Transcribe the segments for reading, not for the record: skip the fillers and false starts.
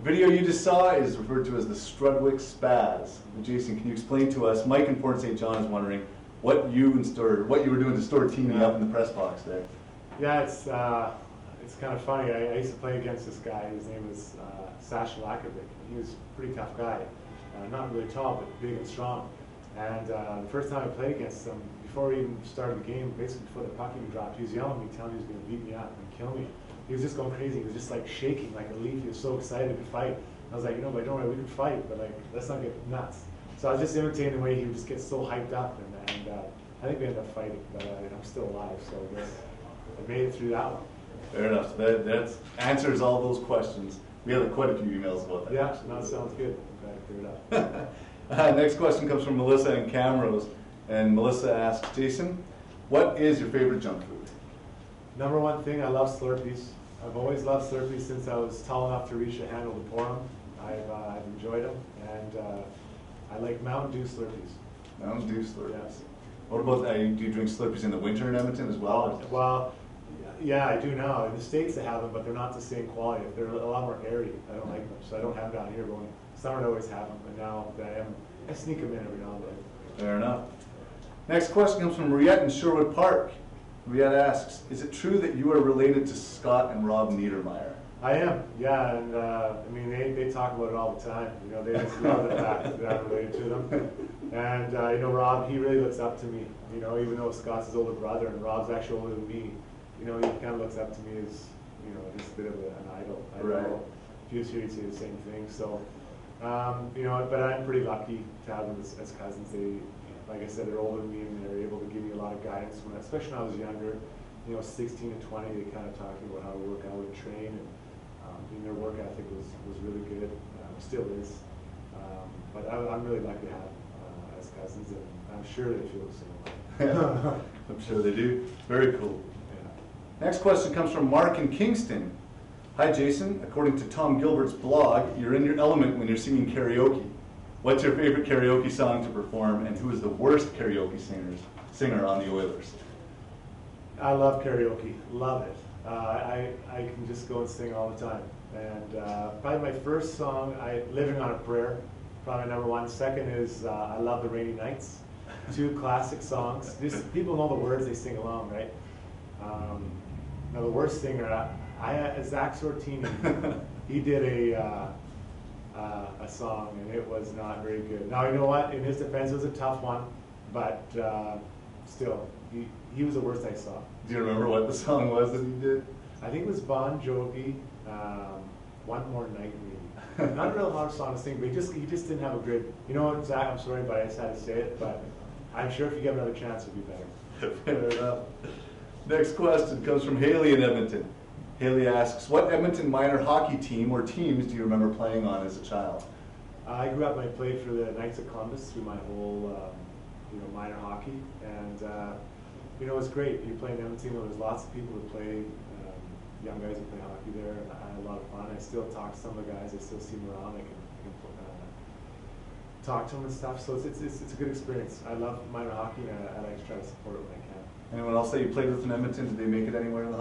video you just saw is referred to as the Strudwick Spaz. Jason, can you explain to us? Mike in Fort St. John is wondering what you were doing to store Teamy up in the press box there. Yeah, it's kind of funny. I used to play against this guy. His name was Sasha Lakovic. He was a pretty tough guy, not really tall, but big and strong. And the first time I played against him, before we even started the game, basically before the puck even dropped, he was yelling at me, telling me he was going to beat me up and kill me. He was just going crazy. He was just like shaking like a leaf. He was so excited to fight. I was like, but don't worry, we can fight, but like, let's not get nuts. So I was just imitating the way he would just get so hyped up, and I think we ended up fighting, but I'm still alive, so I guess I made it through that one. Fair enough. That answers all those questions. We had quite a few emails about that. Yeah, no, that sounds good. I'm glad I cleared it up. Next question comes from Melissa in Camrose, and Melissa asks, Jason, what is your favorite junk food? Number one thing, I love Slurpees. I've always loved Slurpees since I was tall enough to reach the handle to pour them. I've enjoyed them, and I like Mountain Dew Slurpees. Mountain Dew Slurpees. Yes. What about, do you drink Slurpees in the winter in Edmonton as well? Well, yeah, I do now. In the States they have them, but they're not the same quality. They're a lot more airy. I don't like them, so I don't have them down here, but when summer I always have them, and now that I sneak them in every now and then. Fair enough. Next question comes from Riette in Sherwood Park. Riette asks, is it true that you are related to Scott and Rob Niedermeyer? I am, yeah, and I mean, they talk about it all the time. They just love the fact that I'm related to them. And Rob, he really looks up to me. Even though Scott's his older brother and Rob's actually older than me, he kind of looks up to me as just a bit of an idol. I know if he was here, he'd say the same thing. So, but I'm pretty lucky to have them as cousins. They, like I said, they're older than me, and they're able to give me a lot of guidance. Especially when I was younger, 16 to 20, they kind of talked about how to work out and train, and their work ethic was really good. Still is. But I'm really lucky to have as cousins, and I'm sure they feel the same way. I'm sure they do. Very cool. Yeah. Next question comes from Mark in Kingston. Hi, Jason. According to Tom Gilbert's blog, you're in your element when you're singing karaoke. What's your favorite karaoke song to perform, and who is the worst karaoke singer on the Oilers? I love karaoke. Love it. I can just go and sing all the time. And probably my first song, Living on a Prayer, probably number one. Second is I Love the Rainy Nights. Two classic songs. Just people know the words, they sing along, right? Now the worst singer, Zach Sortini, he did a song, and it was not very good. Now, you know what? In his defense, it was a tough one, but still, he was the worst I saw. Do you remember what the song was that he did? I think it was Bon Jovi, One More Night, maybe. Not a real hard song to sing, but he just didn't have a good, Zach, I'm sorry, but I just had to say it, but I'm sure if you give another chance, it'll be better. Fair enough. Next question comes from Haley in Edmonton. Haley asks, what Edmonton minor hockey team or teams do you remember playing on as a child? I grew up and I played for the Knights of Columbus through my whole, minor hockey, and it was great. You play in Edmonton, there's lots of people who play, young guys who play hockey there, and I had a lot of fun. I still talk to some of the guys. I still see them around. I can talk to them and stuff. So it's a good experience. I love minor hockey, and I like to try to support it when I can. Anyone else that you played with in Edmonton? Did they make it anywhere in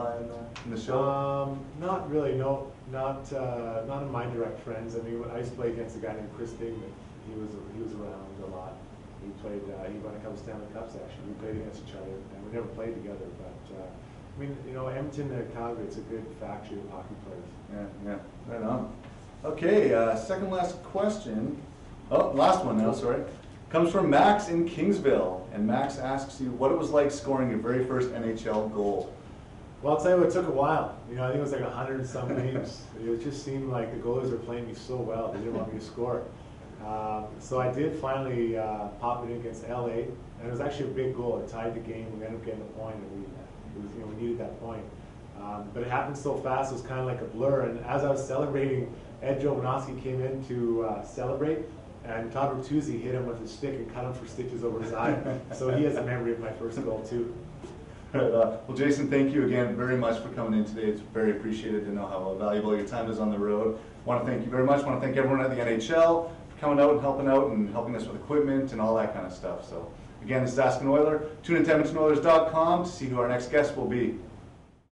the show? Not really. No, not of my direct friends. I mean, I used to play against a guy named Chris Digman. He was around a lot. He played. He won a couple Stanley Cups actually. We played against each other, and we never played together. But I mean, Edmonton and Calgary, it's a good factory of hockey players. Yeah, right on. Okay, second last question. Oh, last one now, sorry. Comes from Max in Kingsville, and Max asks you what it was like scoring your very first NHL goal. Well, I'll tell you what, it took a while. I think it was like 100 and some games. It just seemed like the goalies were playing me so well, they didn't want me to score. So I did finally pop it in against LA, and it was actually a big goal. It tied the game. We ended up getting a point, and we needed that point. But it happened so fast, it was kind of like a blur. And as I was celebrating, Ed Jovanovski came in to celebrate, and Todd Bertuzzi hit him with his stick and cut him for stitches over his eye. So he has a memory of my first goal, too. Well, Jason, thank you again very much for coming in today. It's very appreciated to know how valuable your time is on the road. I want to thank you very much. I want to thank everyone at the NHL for coming out and helping us with equipment and all that kind of stuff. So, again, this is Ask an Oiler. Tune in to EdmontonOilers.com to see who our next guest will be.